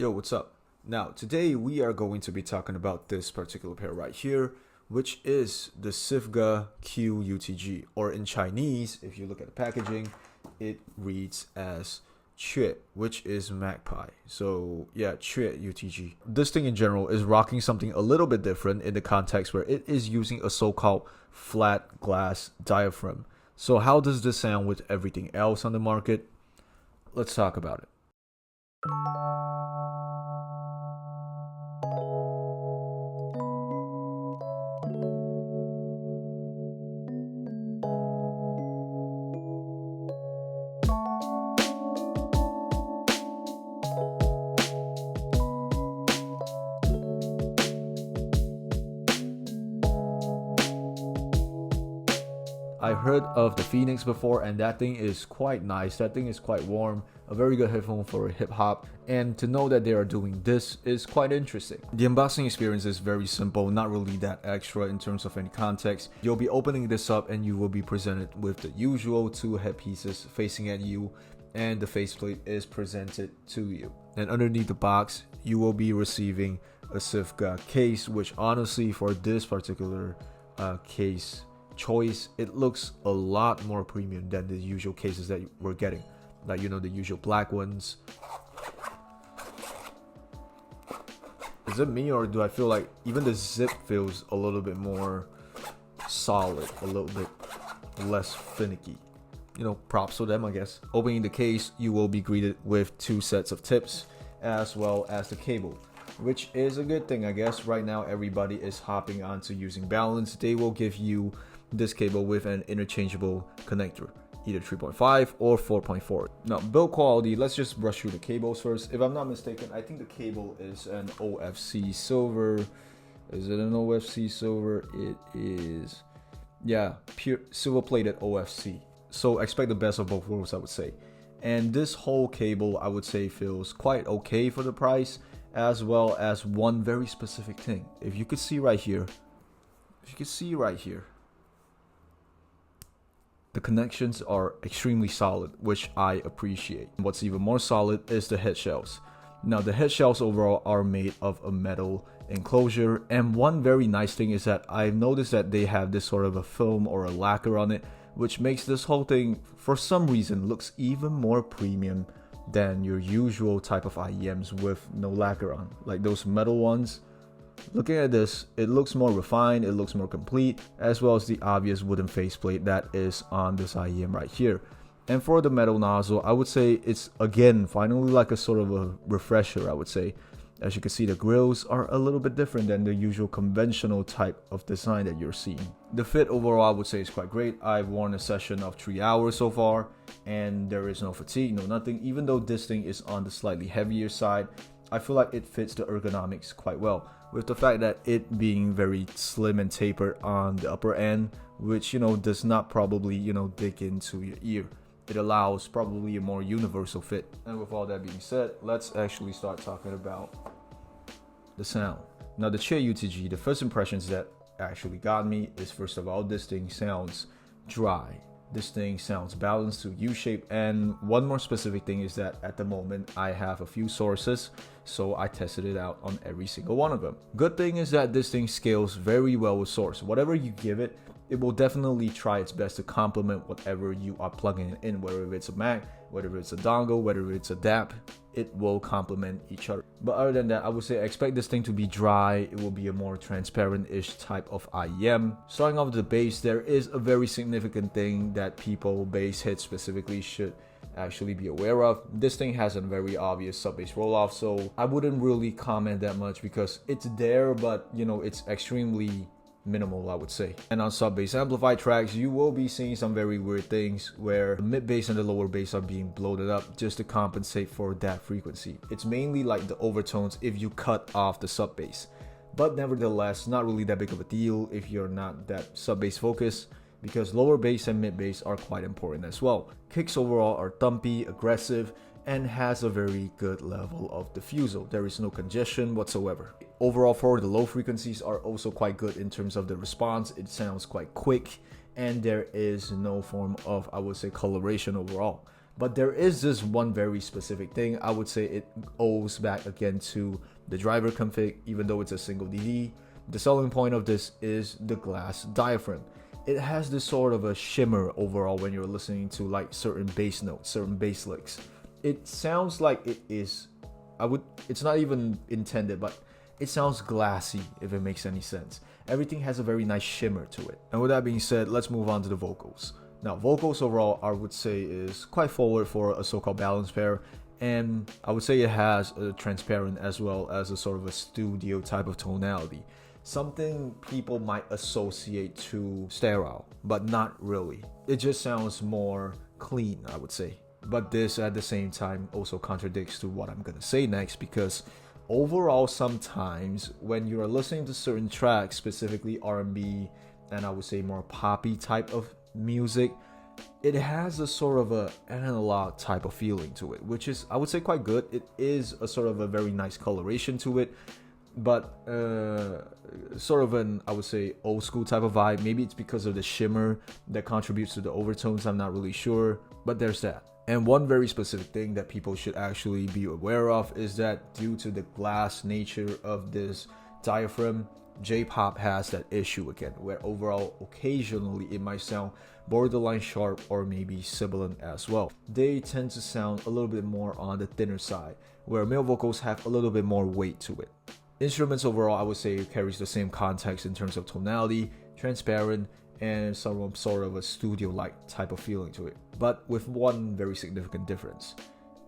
Yo, what's up? Now, today we are going to be talking about this particular pair right here, which is the Sivga Que UTG, or in Chinese, if you look at the packaging, it reads as Que, which is magpie. So yeah, Que UTG. This thing in general is rocking something a little bit different in the context where it is using a so-called flat glass diaphragm. So how does this sound with everything else on the market? Let's talk about it. I heard of the Phoenix before, and that thing is quite nice. That thing is quite warm, a very good headphone for hip hop, and to know that they are doing this is quite interesting. The unboxing experience is very simple, not really that extra in terms of any context. You'll be opening this up and you will be presented with the usual two headpieces facing at you, and the faceplate is presented to you. And underneath the box, you will be receiving a Sivga case, which honestly for this particular case choice, it looks a lot more premium than the usual cases that we're getting, like the usual black ones. Is it me, or do I feel like even the zip feels a little bit more solid, a little bit less finicky? Props to them, I guess. Opening the case, you will be greeted with two sets of tips as well as the cable, which is a good thing, I guess. Right now everybody is hopping onto using balance. They will give you this cable with an interchangeable connector, either 3.5 or 4.4. Now, build quality, let's just brush through the cables first. If I'm not mistaken, I think the cable is an OFC silver. Is it an OFC silver? It is, yeah, pure silver plated OFC. So expect the best of both worlds, I would say. And this whole cable, I would say, feels quite okay for the price, as well as one very specific thing. If you could see right here, the connections are extremely solid, which I appreciate. What's even more solid is the head shells. Now, the head shells overall are made of a metal enclosure, and one very nice thing is that I've noticed that they have this sort of a film or a lacquer on it, which makes this whole thing, for some reason, looks even more premium than your usual type of IEMs with no lacquer on, like those metal ones. Looking at this, it looks more refined, it looks more complete, as well as the obvious wooden faceplate that is on this IEM right here. And for the metal nozzle, I would say it's again finally like a sort of a refresher, I would say. As you can see, the grills are a little bit different than the usual conventional type of design that you're seeing. The fit overall, I would say, is quite great. I've worn a session of 3 hours so far, and there is no fatigue, no nothing. Even though this thing is on the slightly heavier side, I feel like it fits the ergonomics quite well, with the fact that it being very slim and tapered on the upper end, which does not probably dig into your ear. It allows probably a more universal fit. And with all that being said, let's actually start talking about the sound. Now, the Que UTG, the first impressions that actually got me is, first of all, this thing sounds dry. This thing sounds balanced to U-shape, and one more specific thing is that at the moment I have a few sources, so I tested it out on every single one of them. Good thing is that this thing scales very well with source. Whatever you give it, it will definitely try its best to complement whatever you are plugging it in, whether it's a Mac, whether it's a dongle, whether it's a DAP, it will complement each other. But other than that, I would say expect this thing to be dry. It will be a more transparent-ish type of IEM. Starting off with the bass, there is a very significant thing that people bass heads specifically should actually be aware of. This thing has a very obvious sub bass roll off, so I wouldn't really comment that much because it's there, but it's extremely minimal, I would say. And on sub bass amplified tracks, you will be seeing some very weird things where the mid bass and the lower bass are being bloated up just to compensate for that frequency. It's mainly like the overtones if you cut off the sub bass, but nevertheless not really that big of a deal if you're not that sub bass focused, because lower bass and mid bass are quite important as well. Kicks overall are thumpy, aggressive, and has a very good level of diffusal. There is no congestion whatsoever. Overall, for the low frequencies are also quite good in terms of the response. It sounds quite quick, and there is no form of, I would say, coloration overall. But there is this one very specific thing. I would say it owes back again to the driver config, even though it's a single DD. The selling point of this is the glass diaphragm. It has this sort of a shimmer overall when you're listening to like certain bass notes, certain bass licks. It sounds like it is, it's not even intended, but it sounds glassy, if it makes any sense. Everything has a very nice shimmer to it. And with that being said, let's move on to the vocals. Now, vocals overall, I would say is quite forward for a so-called balance pair. And I would say it has a transparent as well as a sort of a studio type of tonality. Something people might associate to sterile, but not really. It just sounds more clean, I would say. But this at the same time also contradicts to what I'm gonna say next, because overall sometimes when you're listening to certain tracks, specifically R&B and I would say more poppy type of music, it has a sort of a analog type of feeling to it, which is I would say quite good. It is a sort of a very nice coloration to it, but sort of an I would say old school type of vibe. Maybe it's because of the shimmer that contributes to the overtones, I'm not really sure, but there's that. And one very specific thing that people should actually be aware of is that due to the glass nature of this diaphragm, J-pop has that issue again, where overall occasionally it might sound borderline sharp or maybe sibilant as well. They tend to sound a little bit more on the thinner side, where male vocals have a little bit more weight to it. Instruments overall, I would say carries the same context in terms of tonality, transparent, and some sort of a studio-like type of feeling to it, but with one very significant difference.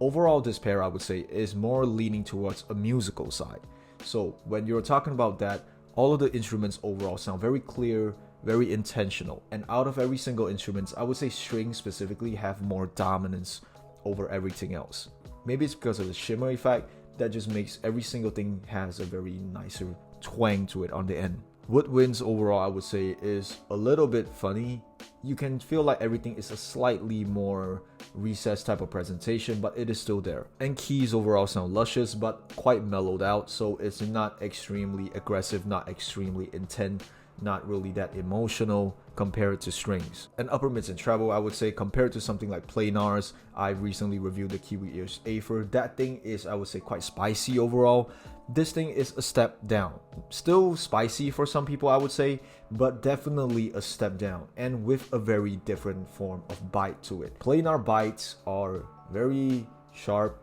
Overall, this pair I would say is more leaning towards a musical side. So when you're talking about that, all of the instruments overall sound very clear, very intentional, and out of every single instrument, I would say strings specifically have more dominance over everything else. Maybe it's because of the shimmer effect that just makes every single thing has a very nicer twang to it on the end. Woodwinds overall I would say is a little bit funny. You can feel like everything is a slightly more recessed type of presentation, but it is still there. And keys overall sound luscious but quite mellowed out, so it's not extremely aggressive, not extremely intense, not really that emotional compared to strings. And upper mids and treble, I would say compared to something like planars, I've recently reviewed the Que UTG Afer. That thing is, I would say, quite spicy overall. This thing is a step down. Still spicy for some people, I would say, but definitely a step down and with a very different form of bite to it. Planar bites are very sharp,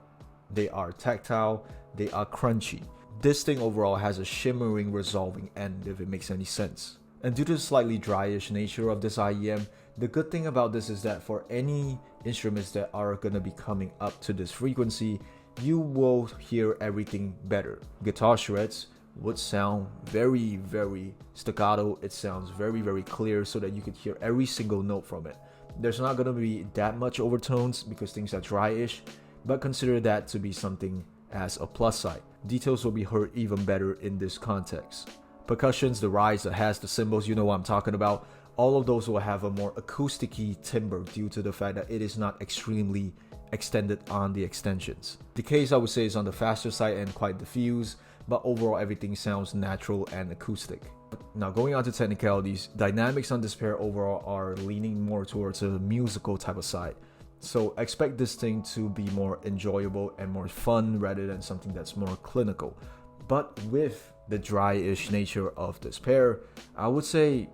they are tactile, they are crunchy. This thing overall has a shimmering resolving end, if it makes any sense. And due to the slightly dryish nature of this IEM, the good thing about this is that for any instruments that are gonna be coming up to this frequency, you will hear everything better. Guitar shreds would sound very, very staccato. It sounds very, very clear so that you could hear every single note from it. There's not gonna be that much overtones because things are dryish, but consider that to be something as a plus side. Details will be heard even better in this context. Percussions, the rise that has the cymbals, you know what I'm talking about. All of those will have a more acoustic-y timbre due to the fact that it is not extremely extended on the extensions. Decays I would say is on the faster side and quite diffuse, but overall everything sounds natural and acoustic. Now going on to technicalities, dynamics on this pair overall are leaning more towards a musical type of side. So expect this thing to be more enjoyable and more fun rather than something that's more clinical. But with the dry-ish nature of this pair, I would say,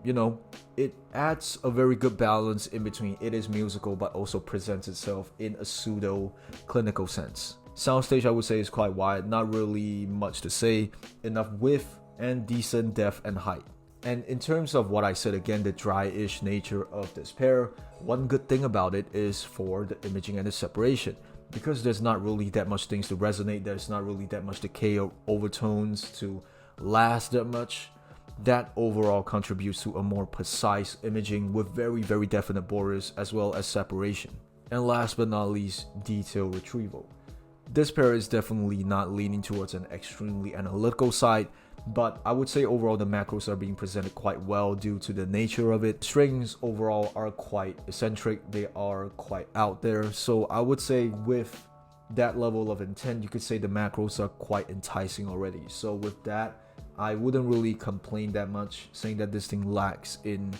it adds a very good balance in between. It is musical but also presents itself in a pseudo-clinical sense. Soundstage I would say is quite wide, not really much to say, enough width and decent depth and height. And in terms of what I said again, the dry-ish nature of this pair, one good thing about it is for the imaging and the separation. Because there's not really that much things to resonate, there's not really that much decay or overtones to last that much. That overall contributes to a more precise imaging with very, very definite borders as well as separation. And last but not least, detail retrieval. This pair is definitely not leaning towards an extremely analytical side, but I would say overall the macros are being presented quite well due to the nature of it. Strings overall are quite eccentric, they are quite out there, so I would say with that level of intent, you could say the macros are quite enticing already. So with that, I wouldn't really complain that much saying that this thing lacks in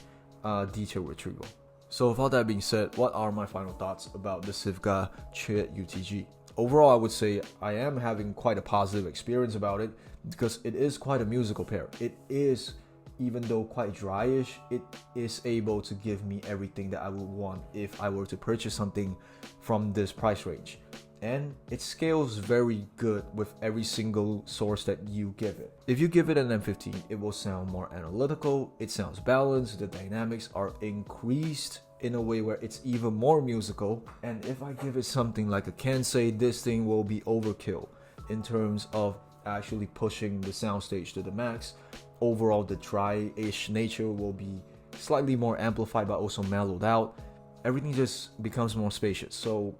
detail retrieval. So with all that being said, what are my final thoughts about the Sivga Que UTG? Overall, I would say I am having quite a positive experience about it because it is quite a musical pair. It is, even though quite dryish, it is able to give me everything that I would want if I were to purchase something from this price range. And it scales very good with every single source that you give it. If you give it an M15, it will sound more analytical, it sounds balanced, the dynamics are increased in a way where it's even more musical. And if I give it something like a Kansei, this thing will be overkill in terms of actually pushing the soundstage to the max. Overall, the dry-ish nature will be slightly more amplified but also mellowed out. Everything just becomes more spacious. So,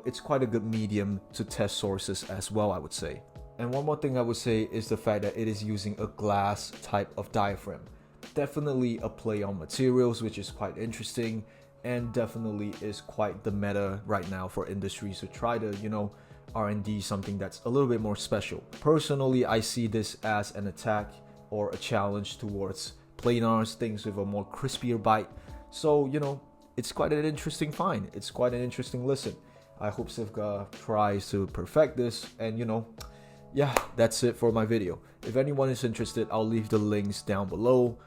it's quite a good medium to test sources as well, I would say. And one more thing I would say is the fact that it is using a glass type of diaphragm. Definitely a play on materials, which is quite interesting, and definitely is quite the meta right now for industries to try to, R&D something that's a little bit more special. Personally, I see this as an attack or a challenge towards planars, things with a more crispier bite. So, it's quite an interesting find. It's quite an interesting listen. I hope Sivga tries to perfect this. And yeah, that's it for my video. If anyone is interested, I'll leave the links down below.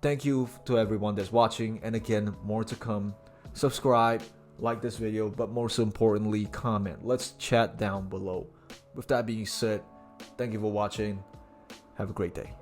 Thank you to everyone that's watching. And again, more to come. Subscribe, like this video, but most importantly, comment. Let's chat down below. With that being said, thank you for watching. Have a great day.